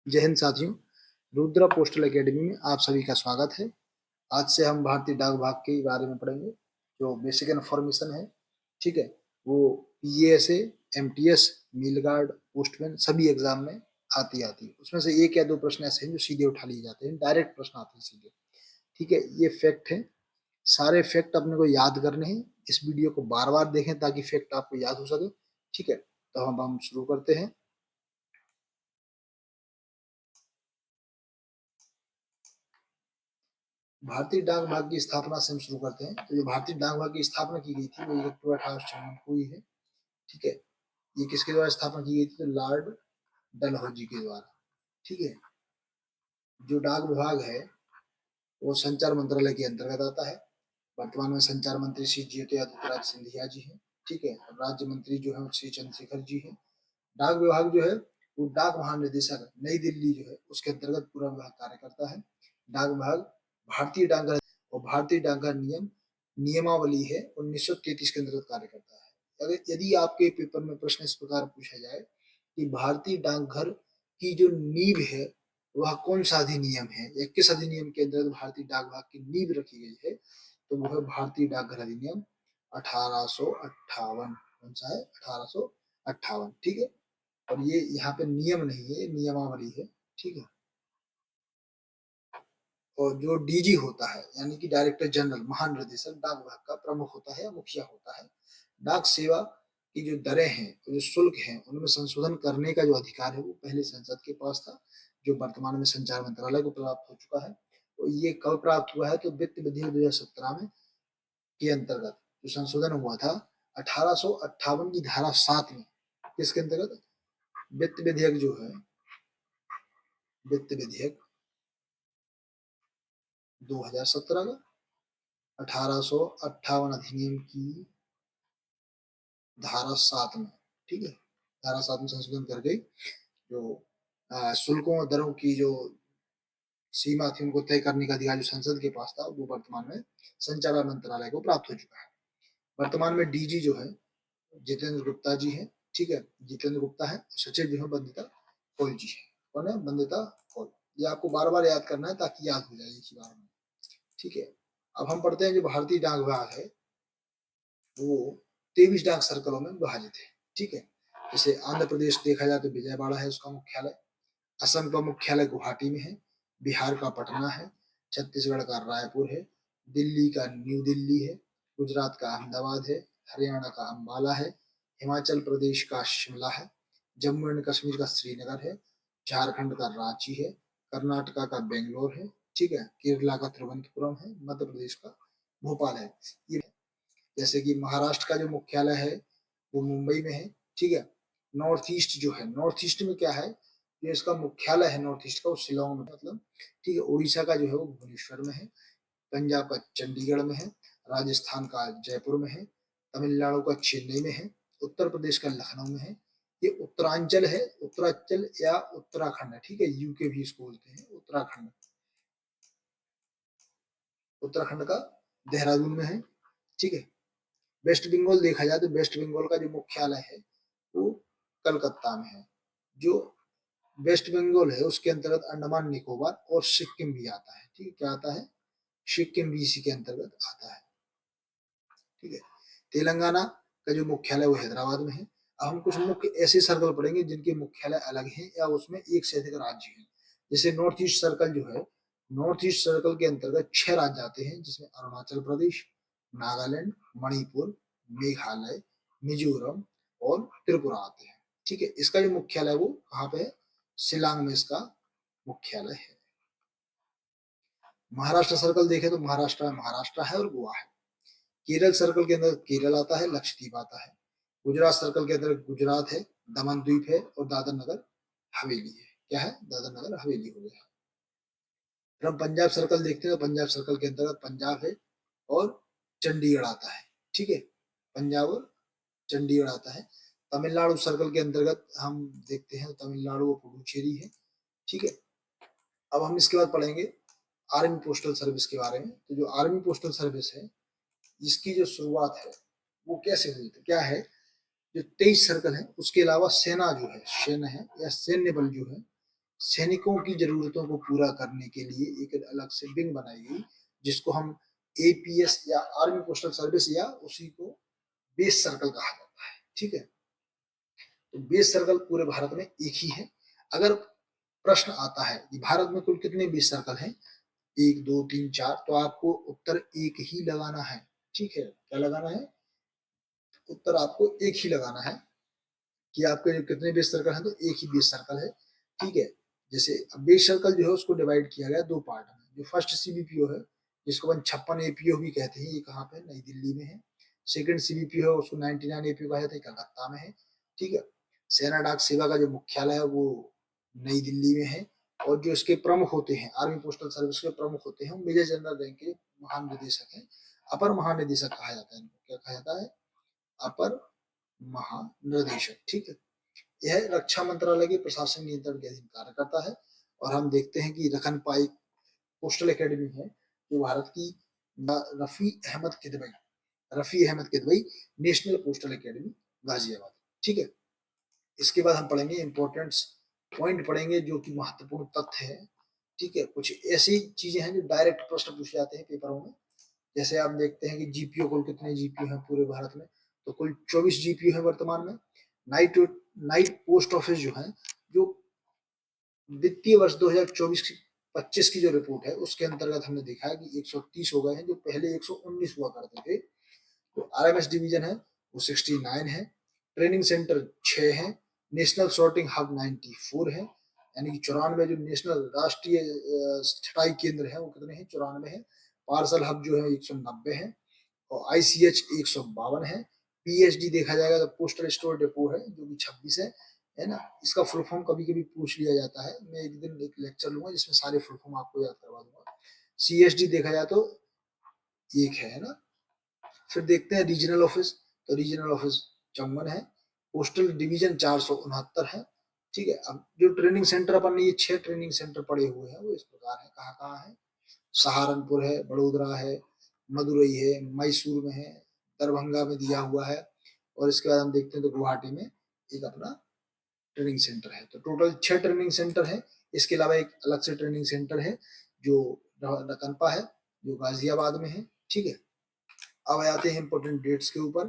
जय हिंद साथियों। Rudra postal academy में आप सभी का स्वागत है। आज से हम भारतीय डाक विभाग के बारे में पढ़ेंगे। जो बेसिक इन्फॉर्मेशन है, ठीक है, वो पीएएसए, एमटीएस, मील गार्ड, पोस्टमैन सभी एग्जाम में आती है। उसमें से एक या दो प्रश्न ऐसे हैं जो सीधे उठा लिए जाते हैं, डायरेक्ट प्रश्न आते हैं सीधे। ठीक है, ये फैक्ट है। सारे फैक्ट अपने को याद करने हैं। इस वीडियो को बार बार देखें ताकि फैक्ट आपको याद हो सके। ठीक है, तो हम शुरू करते हैं। भारतीय डाक विभाग की स्थापना से हम शुरू करते हैं। तो जो भारतीय डाक विभाग की स्थापना की गई थी वो 1 अक्टूबर 1856 को हुई है। ठीक है, ये किसके द्वारा स्थापना की गई थी? तो लॉर्ड डलहौजी के द्वारा। ठीक है, जो डाक विभाग है वो संचार मंत्रालय के अंतर्गत आता है। वर्तमान में संचार मंत्री श्री ज्योतिरादित्य सिंधिया जी हैं। ठीक है, राज्य मंत्री जो है श्री चंद्रशेखर जी हैं। डाक विभाग जो है वो डाक महानिदेशक नई दिल्ली जो है उसके अंतर्गत पूरा विभाग कार्य करता है। डाक विभाग भारतीय डाकघर और भारतीय डाकघर नियमावली है 1933 के अंतर्गत कार्य करता है। अगर यदि आपके पेपर में प्रश्न इस प्रकार पूछा जाए कि भारतीय डाकघर की जो नींव है वह कौन सा अधिनियम है या किस अधिनियम के अंतर्गत भारतीय डाक विभाग की नींव रखी गई है, तो वह है भारतीय डाकघर अधिनियम 1858। कौन सा है? 1858। ठीक है, और ये यहाँ पे नियम नहीं है, नियमावली है। ठीक है, और जो डीजी होता है यानी कि डायरेक्टर जनरल महानिदेशक डाक विभाग का प्रमुख होता है या मुखिया होता है। डाक सेवा की जो दरें हैं, जो शुल्क हैं, उनमें संशोधन करने का जो अधिकार है वो पहले संसद के पास था, जो वर्तमान में संचार मंत्रालय को प्राप्त हो चुका है। तो ये कब प्राप्त हुआ है? तो वित्त विधेयक 2017 में के अंतर्गत जो संशोधन हुआ था 1858 की धारा 7 में। किसके अंतर्गत? वित्त विधेयक जो है, वित्त विधेयक 2017 का 1858 अधिनियम की धारा 7 में। ठीक है, धारा 7 में संशोधन कर गई। जो शुल्कों और दरों की जो सीमा थी उनको तय करने का अधिकार जो संसद के पास था वो वर्तमान में संचार मंत्रालय को प्राप्त हो चुका है। वर्तमान में डीजी जो है जितेंद्र गुप्ता जी है। ठीक है, जितेंद्र गुप्ता है। सचिव जो है बंदिता कौल जी है। कौन है? बंदिता कौल। ये आपको बार बार याद करना है ताकि याद हो जाए एक ही बार में। ठीक है, अब हम पढ़ते हैं जो भारतीय डाक विभाग है वो 23 डाक सर्कलों में विभाजित है। ठीक है, जैसे आंध्र प्रदेश देखा जाए तो विजयवाड़ा है उसका मुख्यालय, असम का मुख्यालय गुवाहाटी में है, बिहार का पटना है, छत्तीसगढ़ का रायपुर है, दिल्ली का न्यू दिल्ली है, गुजरात का अहमदाबाद है, हरियाणा का अंबाला है, हिमाचल प्रदेश का शिमला है, जम्मू एंड कश्मीर का श्रीनगर है, झारखंड का रांची है, कर्नाटका का बेंगलोर है। ठीक है, केरला का तिरुवनंतपुरम है, मध्य प्रदेश का भोपाल है। ये जैसे कि महाराष्ट्र का जो मुख्यालय है वो मुंबई में है। ठीक है, नॉर्थ ईस्ट जो है, नॉर्थ ईस्ट में क्या है, जो इसका मुख्यालय है नॉर्थ ईस्ट का वो शिलोंग में मतलब। ठीक है, उड़ीसा का जो है वो भुवनेश्वर में है, पंजाब का चंडीगढ़ में है, राजस्थान का जयपुर में है, तमिलनाडु का चेन्नई में है, उत्तर प्रदेश का लखनऊ में है। ये उत्तरांचल है, उत्तरांचल या उत्तराखंड है। ठीक है, यूके भी इसको बोलते हैं उत्तराखंड। उत्तराखंड का देहरादून में है। ठीक है, वेस्ट बंगाल देखा जाए तो वेस्ट बंगाल का जो मुख्यालय है वो कलकत्ता में है। जो वेस्ट बंगाल है उसके अंतर्गत अंडमान निकोबार और सिक्किम भी आता है। ठीक है, क्या आता है? सिक्किम भी इसी के अंतर्गत आता है। ठीक है, तेलंगाना का जो मुख्यालय वो हैदराबाद में है। अब हम कुछ मुख्य ऐसे सर्कल पढ़ेंगे जिनके मुख्यालय अलग हैं या उसमें एक से अधिक राज्य हैं। जैसे नॉर्थ ईस्ट सर्कल जो है, नॉर्थ ईस्ट सर्कल के अंतर्गत 6 राज्य आते हैं जिसमें अरुणाचल प्रदेश, नागालैंड, मणिपुर, मेघालय, मिजोरम और त्रिपुरा आते हैं। ठीक है, इसका जो मुख्यालय है वो कहाँ पे है? शिलांग में इसका मुख्यालय है। महाराष्ट्र सर्कल देखें तो महाराष्ट्र में महाराष्ट्र है और गोवा है। केरल सर्कल के अंदर केरल आता है, लक्षद्वीप आता है। गुजरात सर्कल के अंदर गुजरात है, दमन द्वीप है और दादर नगर हवेली है। क्या है? दादर नगर हवेली हो गया। फिर हम पंजाब सर्कल देखते हैं तो पंजाब सर्कल के अंतर्गत पंजाब है और चंडीगढ़ आता है। ठीक है, पंजाब और चंडीगढ़ आता है। तमिलनाडु सर्कल के अंतर्गत हम देखते हैं तो तमिलनाडु और पुडुचेरी है। ठीक है, अब हम इसके बाद पढ़ेंगे आर्मी पोस्टल सर्विस के बारे में। तो जो आर्मी पोस्टल सर्विस है इसकी जो शुरुआत है वो कैसे हुई थी? क्या है, जो 23 सर्कल है उसके अलावा सेना जो है, सेना है या सैन्य बल जो है सैनिकों की जरूरतों को पूरा करने के लिए एक अलग से विंग बनाई गई, जिसको हम एपीएस या आर्मी पोस्टल सर्विस या उसी को बेस सर्कल कहा जाता है। ठीक है, तो बेस सर्कल पूरे भारत में एक ही है। अगर प्रश्न आता है कि भारत में कुल कितने बेस सर्कल हैं, 1 2 3 4, तो आपको उत्तर एक ही लगाना है। ठीक है, क्या लगाना है, उत्तर आपको एक ही लगाना है कि आपके जो कितने बेस सर्कल हैं, तो एक ही बेस सर्कल है। ठीक है, जैसे अब बेस सर्कल जो है उसको डिवाइड किया गया दो पार्ट में। जो फर्स्ट सीबीपीओ है, जिसको अपन 56 एपीओ भी कहते हैं, ये कहाँ पे, नई दिल्ली में है। सेकंड सीबीपीओ है, उसको 99 एपीओ कहा जाता है, कलकत्ता में है। ठीक है, सेना डाक सेवा का जो मुख्यालय है वो नई दिल्ली में है। और जो इसके प्रमुख होते हैं, आर्मी पोस्टल सर्विस के प्रमुख होते हैं, मेजर जनरल रैंक के महानिदेशक हैं। अपर महानिदेशक कहा जाता है इनको, क्या कहा जाता है, अपर महानिदेशक। ठीक है, यह रक्षा मंत्रालय के प्रशासन नियंत्रण के अधीन कार्य करता है। और हम देखते हैं कि रखन पाइक पोस्टल एकेडमी है, जो भारत की Rafi Ahmed Kidwai Rafi Ahmed Kidwai national postal academy Ghaziabad. ठीक है, इसके बाद हम पढ़ेंगे इंपॉर्टेंट पॉइंट पढ़ेंगे जो कि महत्वपूर्ण तथ्य है। ठीक है, कुछ ऐसी चीजें हैं जो डायरेक्ट प्रश्न पूछे जाते हैं पेपरों में। जैसे आप देखते हैं कि जीपीओ कुल कितने जीपीओ हैं पूरे भारत में, तो कुल 24 जीपीओ है वर्तमान में। नाइट नाइट पोस्ट ऑफिस जो है, जो वित्तीय वर्ष 2024-25 की जो रिपोर्ट है उसके अंतर्गत हमने देखा है कि 130 हो गए हैं, जो पहले 119 हुआ करते थे। तो आरएमएस डिवीजन है वो 69 है, ट्रेनिंग सेंटर 6 है, नेशनल सॉर्टिंग हब 94 है, यानी कि 94। जो नेशनल राष्ट्रीय छटाई केंद्र है वो कितने हैं, 94 है। पार्सल हब जो है 190 है, और आईसीएच 152 है। पीएचडी देखा जाएगा तो पोस्टल स्टोर डिपो है जो कि 26 है ना। इसका फुल फॉर्म कभी कभी पूछ लिया जाता है, मैं एक दिन एक लेक्चर लूंगा जिसमें सारे फुल फॉर्म आपको याद करवा दूंगा। सीएसडी देखा जाए तो एक है ना। फिर देखते हैं रीजनल ऑफिस, तो रीजनल ऑफिस 54 है। पोस्टल डिवीजन 469 है। ठीक है, अब जो ट्रेनिंग सेंटर अपन ने ये 6 ट्रेनिंग सेंटर पड़े हुए हैं वो इस प्रकार है, कहाँ कहाँ है, सहारनपुर है, बड़ोदरा है, मदुरई है, मैसूर में है, दरभंगा में दिया हुआ है। और इसके बाद हम देखते हैं तो गुवाहाटी में एक अपना ट्रेनिंग सेंटर है। तो टोटल 6 ट्रेनिंग सेंटर है। इसके अलावा एक अलग से ट्रेनिंग सेंटर है जो नकनपा है, जो गाजियाबाद में है। ठीक है, अब आते हैं इंपॉर्टेंट डेट्स के ऊपर।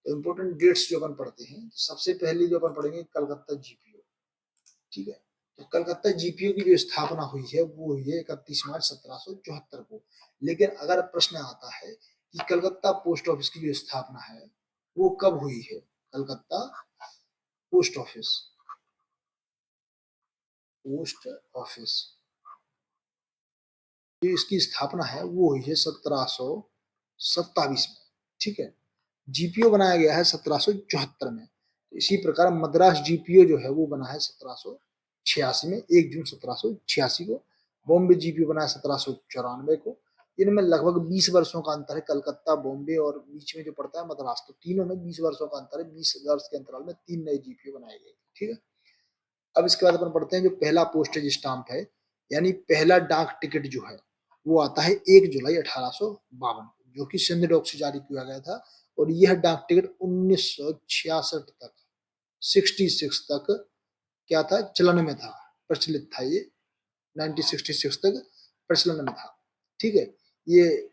तो इंपॉर्टेंट डेट्स जो अपन पढ़ते हैं, तो सबसे पहले जो अपन पढ़ेंगे कलकत्ता जीपीओ। ठीक है, तो कलकत्ता जीपीओ की जो स्थापना हुई है वो हुई है 31 मार्च 1774 को। लेकिन अगर प्रश्न आता है कि कलकत्ता पोस्ट ऑफिस की जो स्थापना है वो कब हुई है, Calcutta post office post office जो इसकी स्थापना है वो हुई है 1727 में। ठीक है, जीपीओ बनाया गया है 1774 में। तो इसी प्रकार मद्रास जीपीओ जो है वो बना है 1786 में, 1 जून 1786 को। बॉम्बे जीपीओ बना है 1794 को। इनमें लगभग 20 वर्षों का अंतर है, कलकत्ता, बॉम्बे और बीच में जो पड़ता है मद्रास, तो तीनों में 20 वर्षों का अंतर है। 20 वर्ष के अंतराल में 3 नए जीपीओ बनाए गए। ठीक है, अब इसके बाद अपन पढ़ते हैं जो पहला पोस्टेज स्टाम्प है, यानी पहला डाक टिकट जो है वो आता है 1 जुलाई 1852, जो कि सिंध डॉक से जारी किया गया था। और यह डाक टिकट 1966 तक, 66 तक क्या था, चलन में था, प्रचलित था ये। 1966 तक प्रचलन में था। ठीक है, ये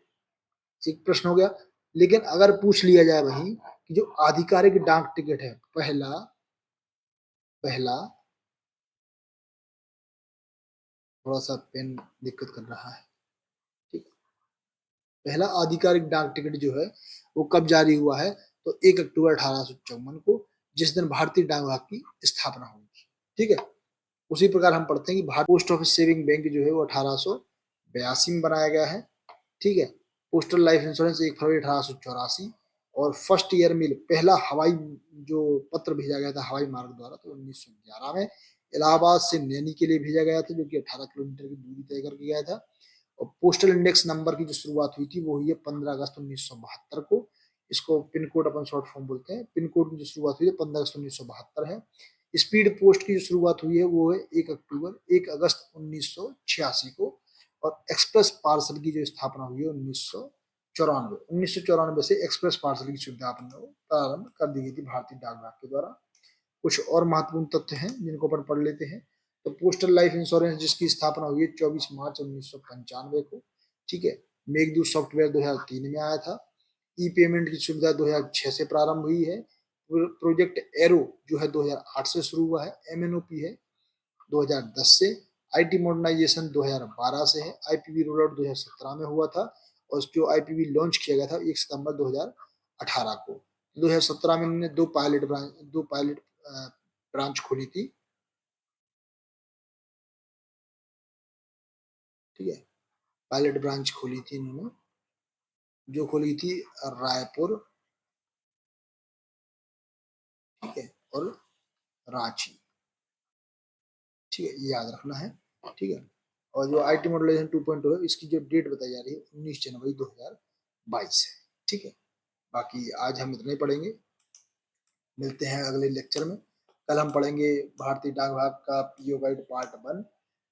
एक प्रश्न हो गया। लेकिन अगर पूछ लिया जाए वही कि जो आधिकारिक डाक टिकट है, पहला पहला थोड़ा सा पेन दिक्कत कर रहा है। ठीक, पहला आधिकारिक डाक टिकट जो है वो कब जारी हुआ है, तो 1 अक्टूबर 1854 को, जिस दिन भारतीय डाक विभाग की स्थापना हुई थी। ठीक है, उसी प्रकार हम पढ़ते हैं कि Bharat post office saving bank जो है वो 1882 में बनाया गया है। ठीक है, पोस्टल लाइफ इंश्योरेंस 1 फरवरी 1884। और फर्स्ट ईयर मिल, पहला हवाई जो पत्र भेजा गया था हवाई मार्ग द्वारा, तो 1911 में इलाहाबाद से नैनी के लिए भेजा गया था, जो कि 18 किलोमीटर की दूरी तय करके गया था। और पोस्टल इंडेक्स नंबर की जो शुरुआत हुई थी वो हुई है 15 अगस्त 1972 को। इसको पिन कोड अपन शॉर्ट फॉर्म बोलते हैं। पिन कोड की जो शुरुआत हुई है 15 अगस्त 1972 है। स्पीड पोस्ट की जो शुरुआत हुई है वो है 1 अगस्त 1986 को। और एक्सप्रेस पार्सल की जो स्थापना हुई है 1994 से एक्सप्रेस पार्सल की सुविधा अपन को प्रारंभ कर दी गई थी भारतीय डाक विभाग के द्वारा। कुछ और महत्वपूर्ण तथ्य हैं जिनको अपन पढ़ लेते हैं। तो पोस्टल लाइफ इंश्योरेंस जिसकी स्थापना हुई है 24 मार्च 1995 को, ठीक है। मेघदूत सॉफ्टवेयर 2003 में आया था। ई पेमेंट की सुविधा 2006 से प्रारंभ हुई है। प्रोजेक्ट एरो जो है 2008 से शुरू हुआ है। एमएनओपी है 2010 से। आईटी मॉडर्नाइजेशन 2012 से है। आईपीवी रोल आउट 2017 में हुआ था और जो आईपीवी लॉन्च किया गया था 1 सितंबर 2018 को। 2017 में इन्होंने दो पायलट ब्रांच खोली थी, ठीक है। पायलट ब्रांच खोली थी इन्होंने, जो खोली थी रायपुर, ठीक है, और रांची, ठीक है, ये याद रखना है, ठीक है। और जो आईटी मॉडर्नाइजेशन 2.0 है इसकी जो डेट बताई जा रही है 19 जनवरी 2022 है, ठीक है। बाकी आज हम इतने ही पढ़ेंगे, मिलते हैं अगले लेक्चर में। कल हम पढ़ेंगे भारतीय डाक विभाग का पीओ गाइड पार्ट 1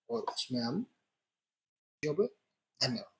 और उसमें हम, धन्यवाद।